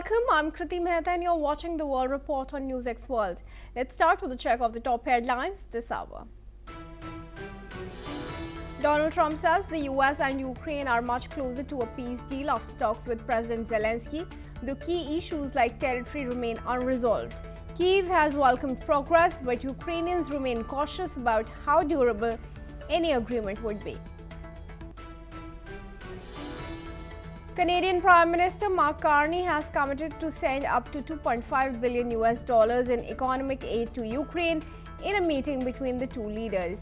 Welcome, I'm Kriti Mehta and you're watching the World Report on NewsX World. Let's start with a check of the top headlines this hour. Donald Trump says the US and Ukraine are much closer to a peace deal after talks with President Zelensky. The key issues like territory remain unresolved. Kyiv has welcomed progress, but Ukrainians remain cautious about how durable any agreement would be. Canadian Prime Minister Mark Carney has committed to send up to $2.5 billion in economic aid to Ukraine in a meeting between the two leaders.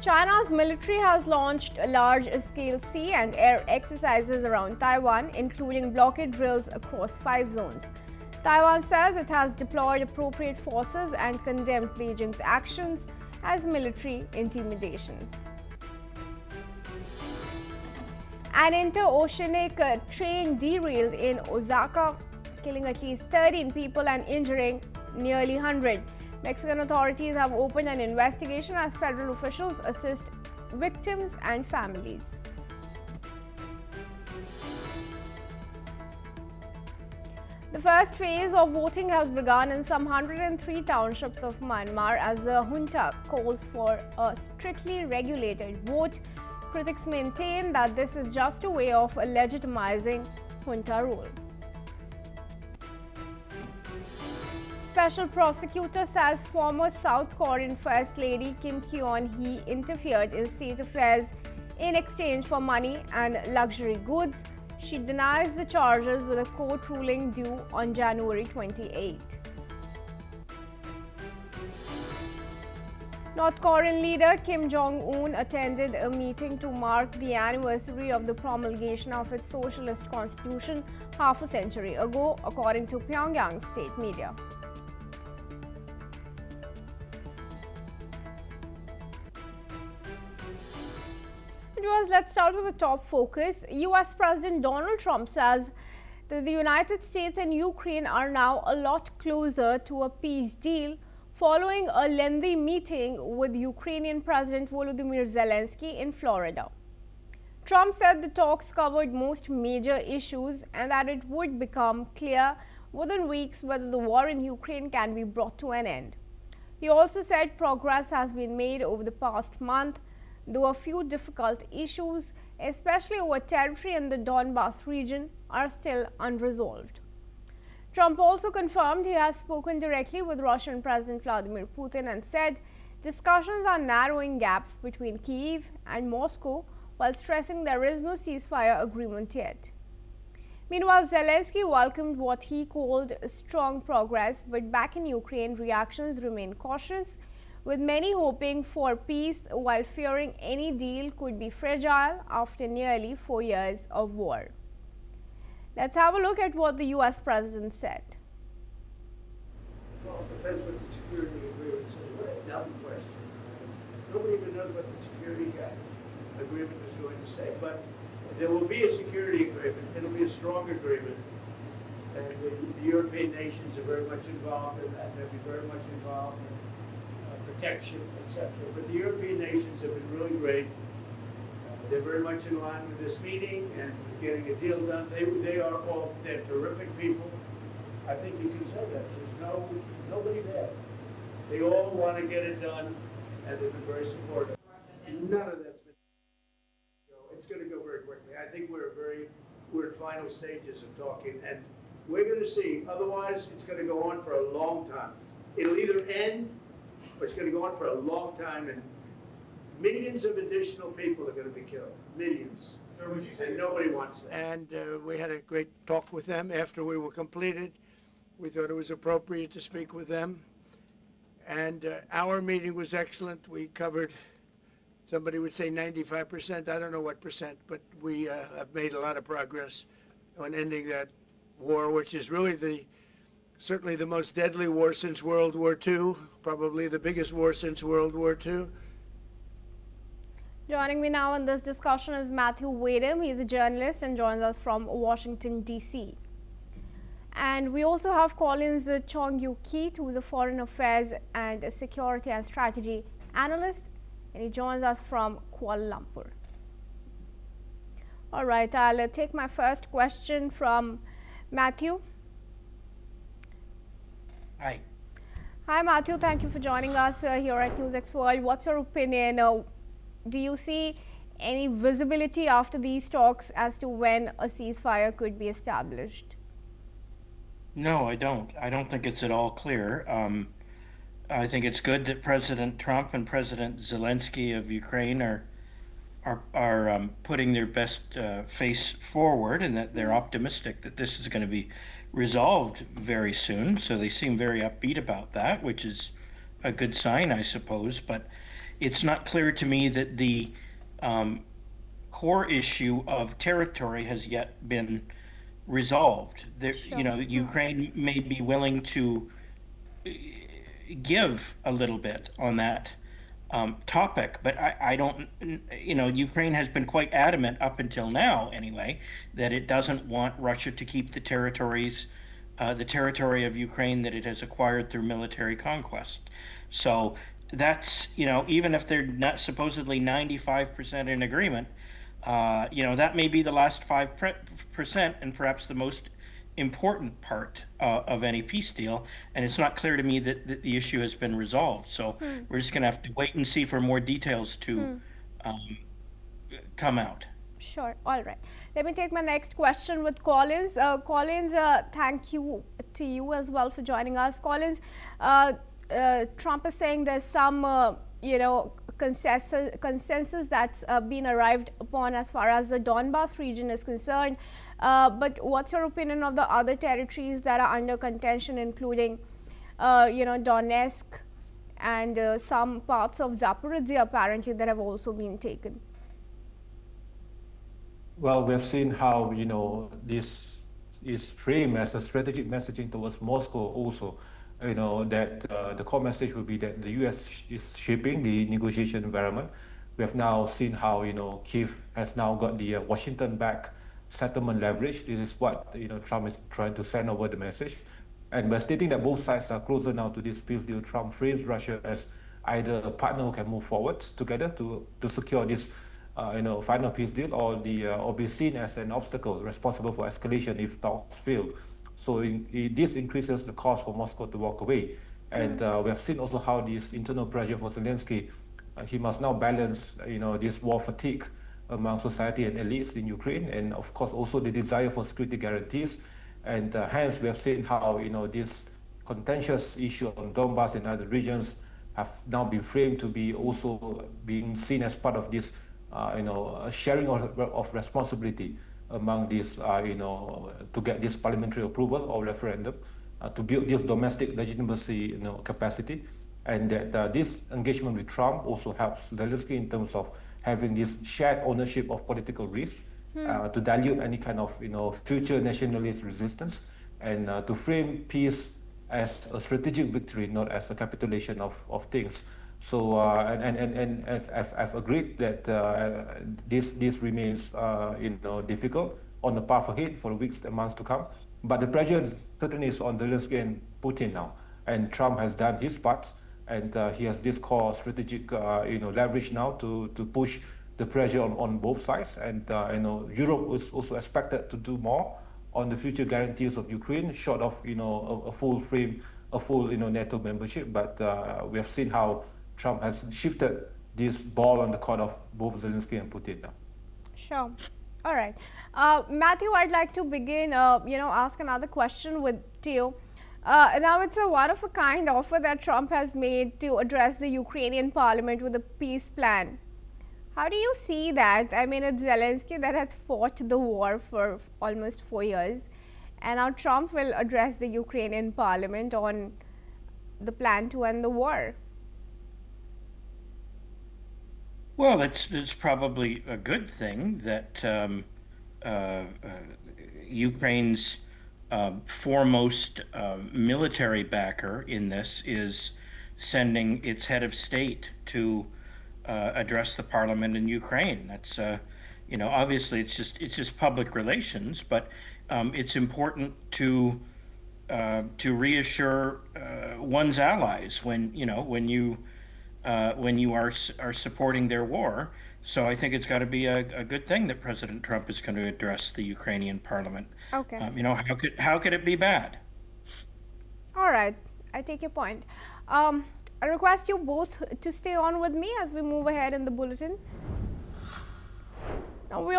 China's military has launched large-scale sea and air exercises around Taiwan, including blockade drills across 5 zones. Taiwan says it has deployed appropriate forces and condemned Beijing's actions as military intimidation. An interoceanic train derailed in Osaka, killing at least 13 people and injuring nearly 100. Mexican authorities have opened an investigation as federal officials assist victims and families. The first phase of voting has begun in some 103 townships of Myanmar as the junta calls for a strictly regulated vote. Critics maintain that this is just a way of legitimizing junta rule. Special prosecutor says former South Korean First Lady Kim Kyon-hee interfered in state affairs in exchange for money and luxury goods. She denies the charges with a court ruling due on January 28. North Korean leader Kim Jong-un attended a meeting to mark the anniversary of the promulgation of its socialist constitution half a century ago, according to Pyongyang state media. Let's start with the top focus. US President Donald Trump says that the United States and Ukraine are now a lot closer to a peace deal following a lengthy meeting with Ukrainian President Volodymyr Zelensky in Florida. Trump said the talks covered most major issues and that it would become clear within weeks whether the war in Ukraine can be brought to an end. He also said progress has been made over the past month, though a few difficult issues, especially over territory in the Donbas region, are still unresolved. Trump also confirmed he has spoken directly with Russian President Vladimir Putin and said discussions are narrowing gaps between Kyiv and Moscow while stressing there is no ceasefire agreement yet. Meanwhile, Zelensky welcomed what he called strong progress, but back in Ukraine, reactions remain cautious, with many hoping for peace while fearing any deal could be fragile after nearly 4 years of war. Let's have a look at what the US president said. Well, it depends what the security agreement says. What a dumb question. Nobody even knows what the security agreement is going to say, but there will be a security agreement. It'll be a strong agreement. And the European nations are very much involved in that. They'll be very much involved in protection, etc. But the European nations have been really great. They're very much in line with this meeting and getting a deal done. They're terrific people. I think you can say that. There's nobody there. They all want to get it done, and they've been very supportive. None of that's been. It's going to go very quickly. I think we're in final stages of talking, and we're going to see. Otherwise, it's going to go on for a long time. It'll either end, or it's going to go on for a long time, and millions of additional people are going to be killed. Millions. And nobody wants that. And we had a great talk with them after we were completed. We thought it was appropriate to speak with them. And our meeting was excellent. We covered, somebody would say 95%. I don't know what percent, but we have made a lot of progress on ending that war, which is really certainly the most deadly war since World War II, probably the biggest war since World War II. Joining me now in this discussion is Matthew Wadham. He's a journalist and joins us from Washington, D.C. And we also have Collins Chong-Yu-Keat, who is a foreign affairs and security and strategy analyst, and he joins us from Kuala Lumpur. All right, I'll take my first question from Matthew. Hi. Hi, Matthew. Thank you for joining us here at NewsX World. What's your opinion? Do you see any visibility after these talks as to when a ceasefire could be established? No, I don't. I don't think it's at all clear. I think it's good that President Trump and President Zelensky of Ukraine are putting their best face forward, and that they're optimistic that this is going to be resolved very soon. So they seem very upbeat about that, which is a good sign, I suppose. But it's not clear to me that the core issue of territory has yet been resolved. There, Ukraine may be willing to give a little bit on that topic, but I don't, Ukraine has been quite adamant up until now, anyway, that it doesn't want Russia to keep the territory of Ukraine that it has acquired through military conquest. So that's, even if they're not supposedly 95% in agreement, that may be the last 5% and perhaps the most important part of any peace deal. And it's not clear to me that the issue has been resolved. So we're just going to have to wait and see for more details to come out. Sure. All right. Let me take my next question with Collins. Collins, thank you to you as well for joining us. Collins, Trump is saying there's some, consensus that's been arrived upon as far as the Donbas region is concerned. But what's your opinion of the other territories that are under contention, including, Donetsk and some parts of Zaporizhia apparently that have also been taken? Well, we've seen how, this is framed as a strategic messaging towards Moscow also. That the core message will be that the U.S. is shaping the negotiation environment. We have now seen how, Kyiv has now got the Washington-backed settlement leverage. This is what, Trump is trying to send over the message. And by stating that both sides are closer now to this peace deal, Trump frames Russia as either a partner who can move forward together to secure this final peace deal, or be seen as an obstacle responsible for escalation if talks fail. So this increases the cost for Moscow to walk away. And we have seen also how this internal pressure for Zelensky, he must now balance, this war fatigue among society and elites in Ukraine, and of course also the desire for security guarantees. And hence we have seen how, this contentious issue on Donbas and other regions have now been framed to be also being seen as part of this, sharing of responsibility among these, to get this parliamentary approval or referendum, to build this domestic legitimacy, capacity, and that this engagement with Trump also helps Zelensky in terms of having this shared ownership of political risk, to dilute any kind of, future nationalist resistance, and to frame peace as a strategic victory, not as a capitulation of things. So and I've agreed that this remains difficult on the path ahead for the weeks and months to come. But the pressure certainly is on Zelensky and Putin now, and Trump has done his part, and he has this core strategic leverage now to push the pressure on both sides. And Europe is also expected to do more on the future guarantees of Ukraine, short of a full NATO membership. But we have seen how Trump has shifted this ball on the court of both Zelensky and Putin now. Sure. All right. Matthew, I'd like to begin, ask another question with you. Now, it's a one-of-a-kind offer that Trump has made to address the Ukrainian parliament with a peace plan. How do you see that? I mean, it's Zelensky that has fought the war for almost 4 years, and now Trump will address the Ukrainian parliament on the plan to end the war. Well, it's probably a good thing that Ukraine's foremost military backer in this is sending its head of state to address the parliament in Ukraine. That's obviously it's just public relations, but it's important to reassure one's allies when you when you are supporting their war. So I think it's got to be a good thing that President Trump is going to address the Ukrainian parliament. Okay. How could it be bad? All right, I take your point. I request you both to stay on with me as we move ahead in the bulletin. Now,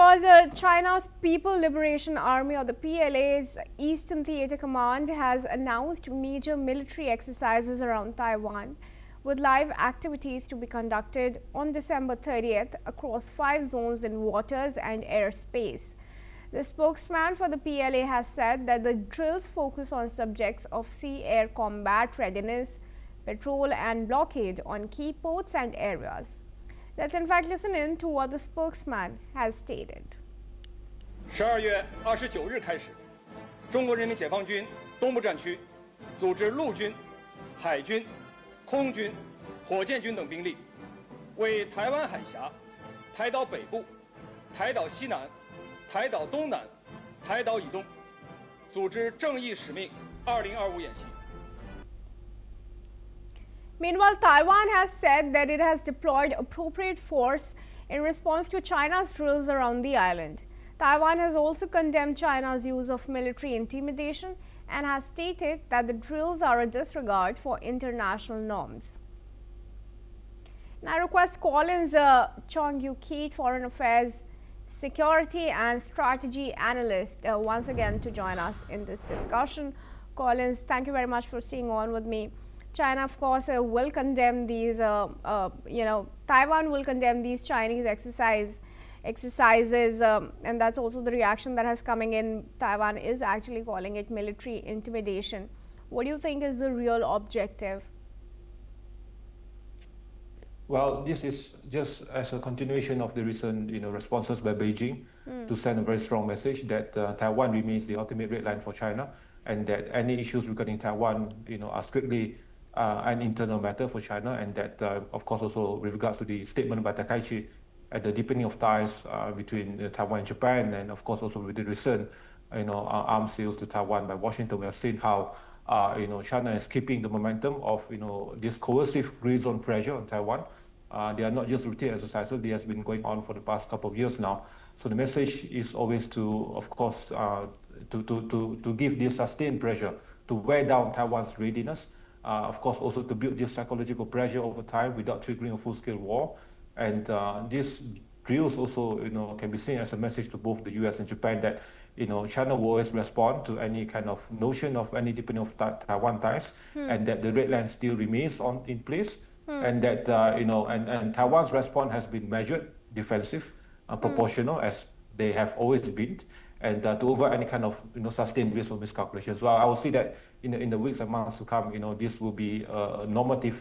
China's People Liberation Army, or the PLA's Eastern Theater Command, has announced major military exercises around Taiwan, with live activities to be conducted on December 30th across 5 zones in waters and airspace. The spokesman for the PLA has said that the drills focus on subjects of sea-air combat readiness, patrol and blockade on key ports and areas. Let's in fact listen in to what the spokesman has stated. 12月29日开始，中国人民解放军东部战区组织陆军、海军、空军、火箭军等兵力，为台湾海峡、台岛北部、台岛西南、台岛东南、台岛以东组织正义使命2025演习。 Meanwhile, Taiwan has said that it has deployed appropriate force in response to China's drills around the island. Taiwan has also condemned China's use of military intimidation and has stated that the drills are a disregard for international norms. And I request Collins Chong-Yu-Keat, Foreign Affairs, Security and Strategy Analyst, once again to join us in this discussion. Collins, thank you very much for staying on with me. China, of course, will condemn these, Taiwan will condemn these Chinese exercises, and that's also the reaction that has coming in. Taiwan is actually calling it military intimidation. What do you think is the real objective? Well, this is just as a continuation of the recent, responses by Beijing to send a very strong message that Taiwan remains the ultimate red line for China, and that any issues regarding Taiwan, are strictly an internal matter for China, and that, of course, also with regards to the statement by Takaichi at the deepening of ties between Taiwan and Japan, and of course also with the recent, arms sales to Taiwan by Washington, we have seen how, China is keeping the momentum of, this coercive gray zone pressure on Taiwan. They are not just routine exercises; they have been going on for the past couple of years now. So the message is always to, of course, to give this sustained pressure to wear down Taiwan's readiness. Of course, also to build this psychological pressure over time without triggering a full-scale war. And these drills also, can be seen as a message to both the U.S. and Japan that, China will always respond to any kind of notion of any deepening of Taiwan ties, and that the red line still remains in place, and that, and Taiwan's response has been measured, defensive, proportional, as they have always been, and to avoid any kind of sustained risk or miscalculation. So I will see that in the weeks and months to come, this will be a normative,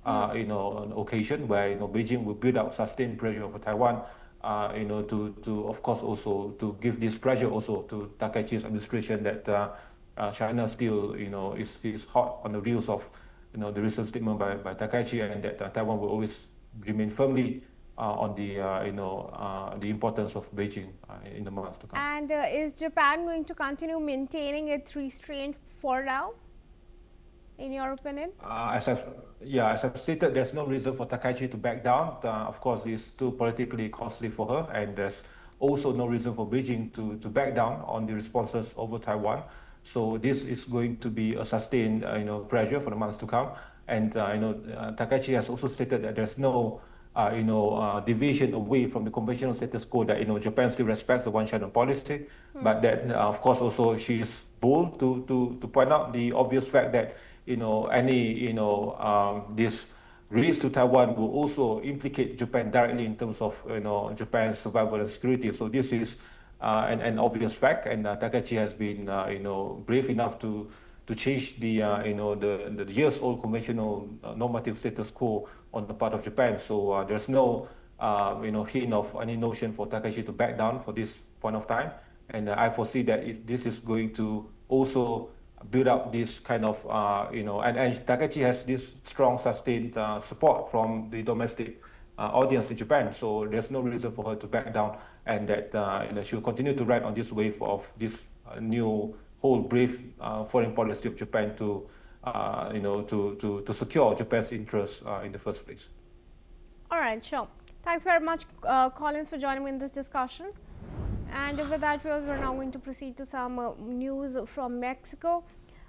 an occasion where Beijing will build up sustained pressure over Taiwan, to of course also to give this pressure also to Takaichi's administration that China still is hot on the heels of the recent statement by Takaichi, and that Taiwan will always remain firmly on the importance of Beijing in the months to come. And is Japan going to continue maintaining its restraint for now, in your opinion? As I've stated, there's no reason for Takaichi to back down. Of course, it's too politically costly for her, and there's also no reason for Beijing to back down on the responses over Taiwan. So this is going to be a sustained, pressure for the months to come. And Takaichi has also stated that there's no division away from the conventional status quo, that Japan still respects the one China policy, but that of course also she is bold to point out the obvious fact that any this release to Taiwan will also implicate Japan directly in terms of Japan's survival and security. So this is an obvious fact, and Takaichi has been brave enough to change the the years-old conventional normative status quo on the part of Japan. So there's no hint of any notion for Takaichi to back down for this point of time, and I foresee that this is going to also build up this kind of and Takaichi has this strong sustained support from the domestic audience in Japan. So there's no reason for her to back down, and that she'll continue to ride on this wave of this new whole brave foreign policy of Japan to secure Japan's interests in the first place. right, sure. Thanks very much, Collins, for joining me in this discussion. And with that, viewers, we're now going to proceed to some news from Mexico.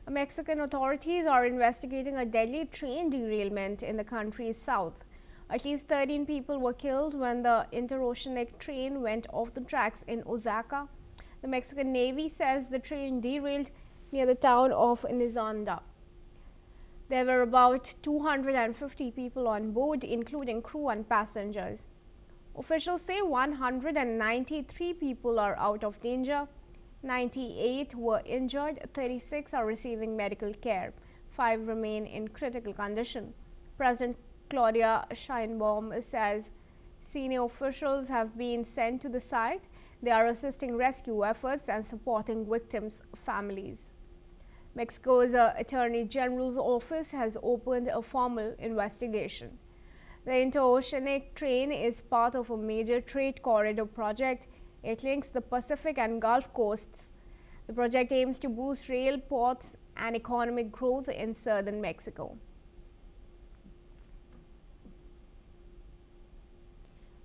Mexican authorities are investigating a deadly train derailment in the country's south. At least 13 people were killed when the interoceanic train went off the tracks in Oaxaca. The Mexican Navy says the train derailed near the town of Nizanda. There were about 250 people on board, including crew and passengers. Officials say 193 people are out of danger. 98 were injured, 36 are receiving medical care, 5 remain in critical condition. President Claudia Sheinbaum says senior officials have been sent to the site. They are assisting rescue efforts and supporting victims' families. Mexico's Attorney General's office has opened a formal investigation. The interoceanic train is part of a major trade corridor project. It links the Pacific and Gulf coasts. The project aims to boost rail, ports, and economic growth in southern Mexico.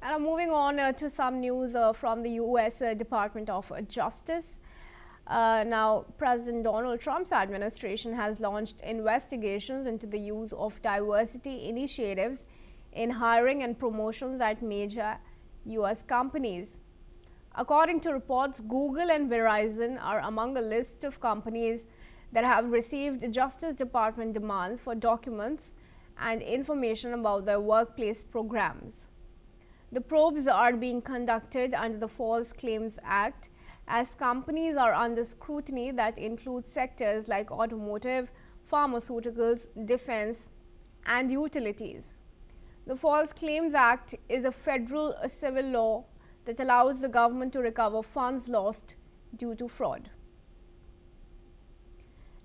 And moving on to some news from the U.S. Department of Justice. Now, President Donald Trump's administration has launched investigations into the use of diversity initiatives in hiring and promotions at major U.S. companies. According to reports, Google and Verizon are among a list of companies that have received Justice Department demands for documents and information about their workplace programs. The probes are being conducted under the False Claims Act, as companies are under scrutiny that includes sectors like automotive, pharmaceuticals, defense, and utilities. The False Claims Act is a federal civil law that allows the government to recover funds lost due to fraud.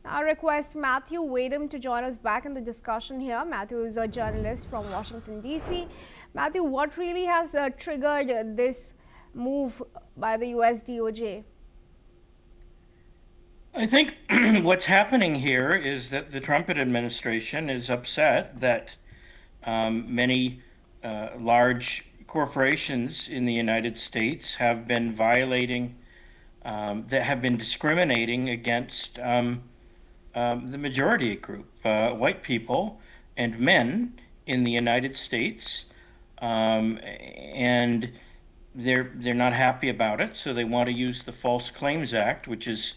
Now, I request Matthew Wadham to join us back in the discussion here. Matthew is a journalist from Washington, D.C. Matthew, what really has triggered this move by the U.S. DOJ? I think what's happening here is that the Trump administration is upset that many large corporations in the United States have been violating, that have been discriminating against the majority group, white people and men in the United States, and they're not happy about it, so they want to use the False Claims Act, which is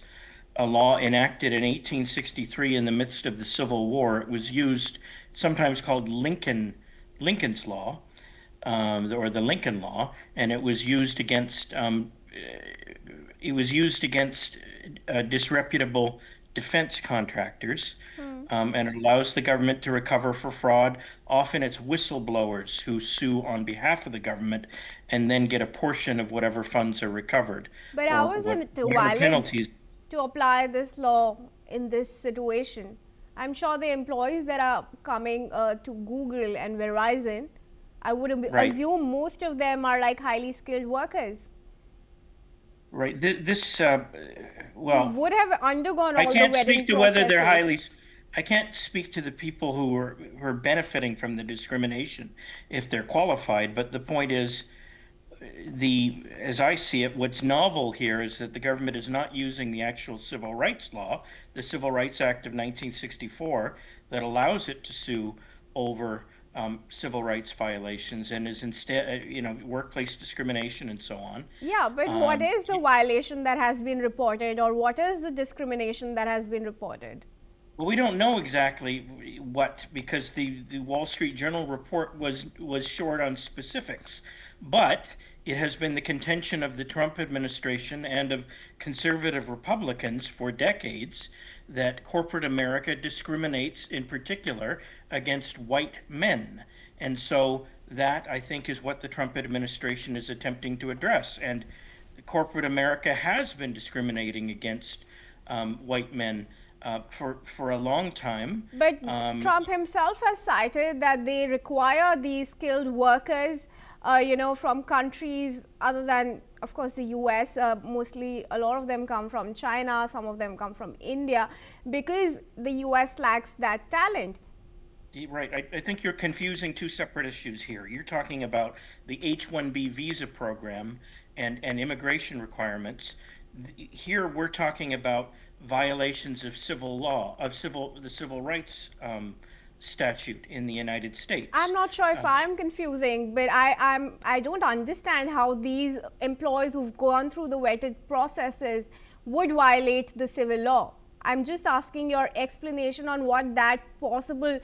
a law enacted in 1863 in the midst of the Civil War. It was used, sometimes called Lincoln's Law, or the Lincoln Law, and it was used against disreputable defense contractors, and it allows the government to recover for fraud. Often it's whistleblowers who sue on behalf of the government and then get a portion of whatever funds are recovered. But how is it valid to apply this law in this situation? I'm sure the employees that are coming to Google and Verizon, I would assume most of them are like highly skilled workers. Right. This, well, would have undergone all I can't the speak to processes. whether they're highly. I can't speak to the people who are benefiting from the discrimination if they're qualified. But the point is, as I see it, what's novel here is that the government is not using the actual civil rights law, the Civil Rights Act of 1964, that allows it to sue over civil rights violations, and is instead, workplace discrimination and so on. Yeah, but what is the violation that has been reported, or what is the discrimination that has been reported? Well, we don't know exactly what, because the Wall Street Journal report was short on specifics. But it has been the contention of the Trump administration and of conservative Republicans for decades that corporate America discriminates in particular against white men. And so that, I think, is what the Trump administration is attempting to address. And corporate America has been discriminating against white men for a long time. But Trump himself has cited that they require these skilled workers from countries other than, of course, the US. Mostly, a lot of them come from China, some of them come from India, because the US lacks that talent. Right. I think you're confusing two separate issues here. You're talking about the H-1B visa program and immigration requirements. Here, we're talking about violations of civil law, the civil rights statute in the United States. I'm not sure if I'm confusing, but I don't understand how these employees who've gone through the vetted processes would violate the civil law. I'm just asking your explanation on what that possible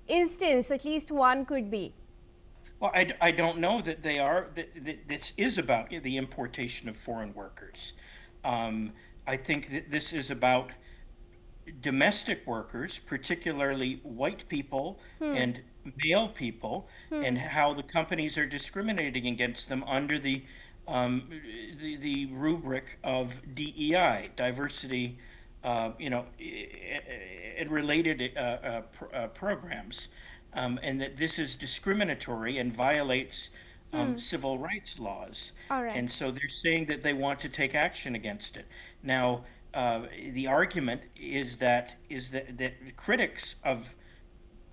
instance, at least one, could be. Well, I don't know that they are, that this is about the importation of foreign workers. I think that this is about domestic workers, particularly white people and male people, and how the companies are discriminating against them under the rubric of DEI, diversity, and related programs, and that this is discriminatory and violates civil rights laws. All right. And so they're saying that they want to take action against it. Now, the argument is that critics of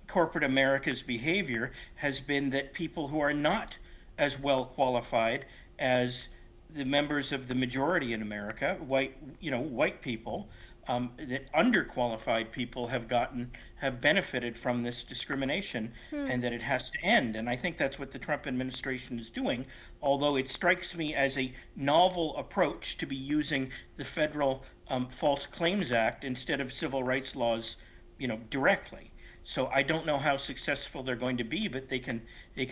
corporate America's behavior has been that people who are not as well qualified as the members of the majority in America, white people, that underqualified people have benefited from this discrimination, and that it has to end. And I think that's what the Trump administration is doing, although it strikes me as a novel approach to be using the federal False Claims Act instead of civil rights laws, directly. So I don't know how successful they're going to be, but they can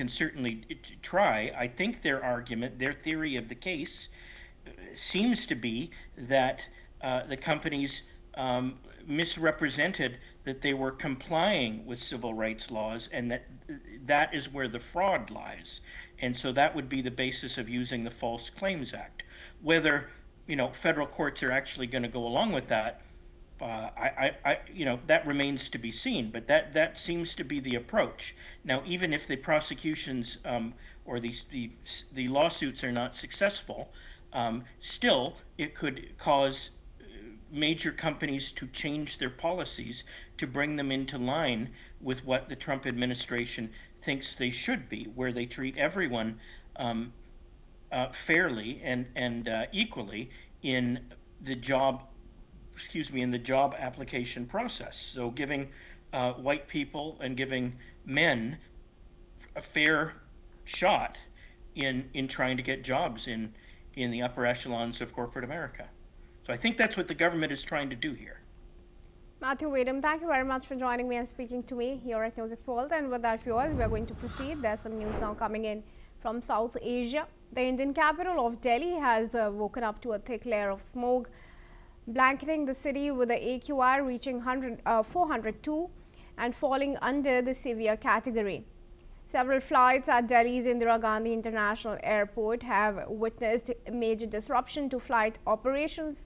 certainly try. I think their argument, their theory of the case, seems to be that the companies misrepresented that they were complying with civil rights laws, and that is where the fraud lies. And so that would be the basis of using the False Claims Act. Whether federal courts are actually going to go along with that, that remains to be seen. But that seems to be the approach. Now, even if the prosecutions or the lawsuits are not successful, still it could cause major companies to change their policies to bring them into line with what the Trump administration thinks they should be, where they treat everyone fairly and equally in the job application process. So giving white people and giving men a fair shot in trying to get jobs in the upper echelons of corporate America. So I think that's what the government is trying to do here. Matthew Wadham, thank you very much for joining me and speaking to me here at NewsX World. And with that, viewers, we are going to proceed. There's some news now coming in from South Asia. The Indian capital of Delhi has woken up to a thick layer of smoke, blanketing the city with the AQI reaching 402 and falling under the severe category. Several flights at Delhi's Indira Gandhi International Airport have witnessed major disruption to flight operations.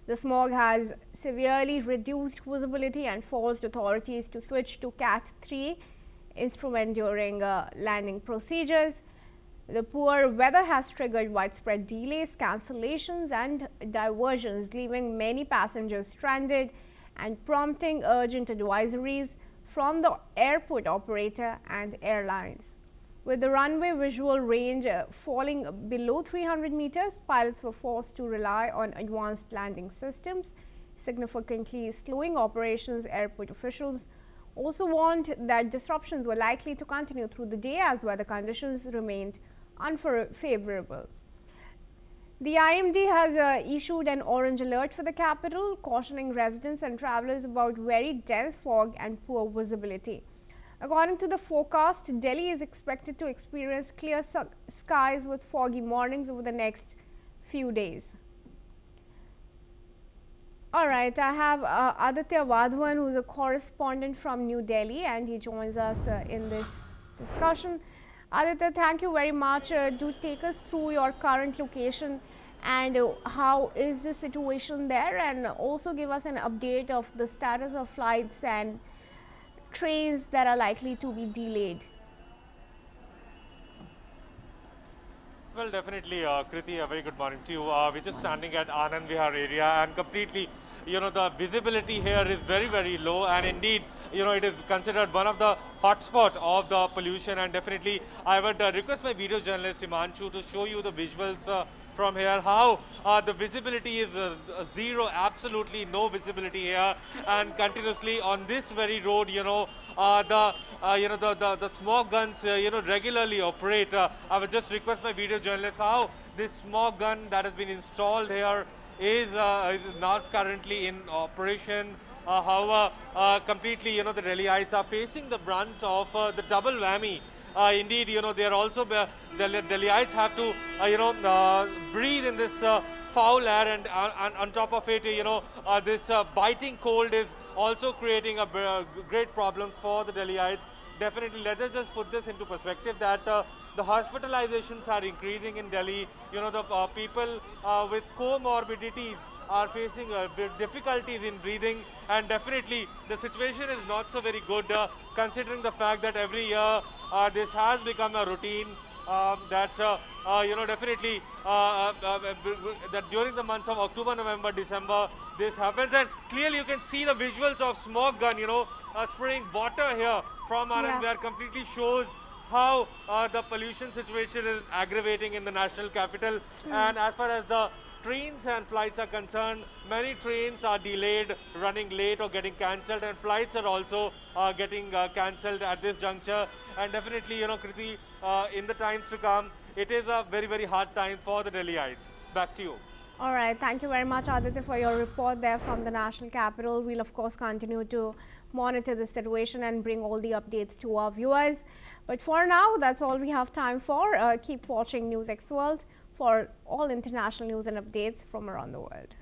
The smog has severely reduced visibility and forced authorities to switch to Cat 3 instrument during landing procedures. The poor weather has triggered widespread delays, cancellations and diversions, leaving many passengers stranded and prompting urgent advisories from the airport operator and airlines. With the runway visual range falling below 300 meters, pilots were forced to rely on advanced landing systems, significantly slowing operations. Airport officials also warned that disruptions were likely to continue through the day as weather conditions remained unfavorable. The IMD has issued an orange alert for the capital, cautioning residents and travelers about very dense fog and poor visibility. According to the forecast, Delhi is expected to experience clear skies with foggy mornings over the next few days. All right, I have Aditya Vadhavan, who is a correspondent from New Delhi, and he joins us in this discussion. Aditya, thank you very much. Do take us through your current location and how is the situation there, and also give us an update of the status of flights and trains that are likely to be delayed. Well, definitely, Kriti, a very good morning to you. We're just standing at Anand Vihar area and completely, the visibility here is very, very low, and indeed, it is considered one of the hotspot of the pollution. And definitely, I would request my video journalist Himanshu to show you the visuals from here, how the visibility is zero, absolutely no visibility here, and continuously on this very road, the smog guns, regularly operate. I would just request my video journalist how this smog gun that has been installed here is not currently in operation. However, completely, the Delhiites are facing the brunt of the double whammy. Indeed, they are also, the Delhiites have to, breathe in this foul air, and on top of it, this biting cold is also creating a great problem for the Delhiites. Definitely, let us just put this into perspective that the hospitalizations are increasing in Delhi. The people with comorbidities are facing difficulties in breathing, and definitely the situation is not so very good considering the fact that every year this has become a routine that definitely that during the months of October, November, December this happens. And clearly you can see the visuals of smog gun spraying water here from Anand, where completely shows how the pollution situation is aggravating in the national capital. And as far as the trains and flights are concerned, many trains are delayed, running late or getting cancelled, and flights are also getting cancelled at this juncture. And definitely, Kriti, in the times to come, it is a very, very hard time for the Delhiites. Back to you. All right, thank you very much, Aditya, for your report there from the national capital. We'll of course continue to monitor the situation and bring all the updates to our viewers. But for now, that's all we have time for. Keep watching NewsX World for all international news and updates from around the world.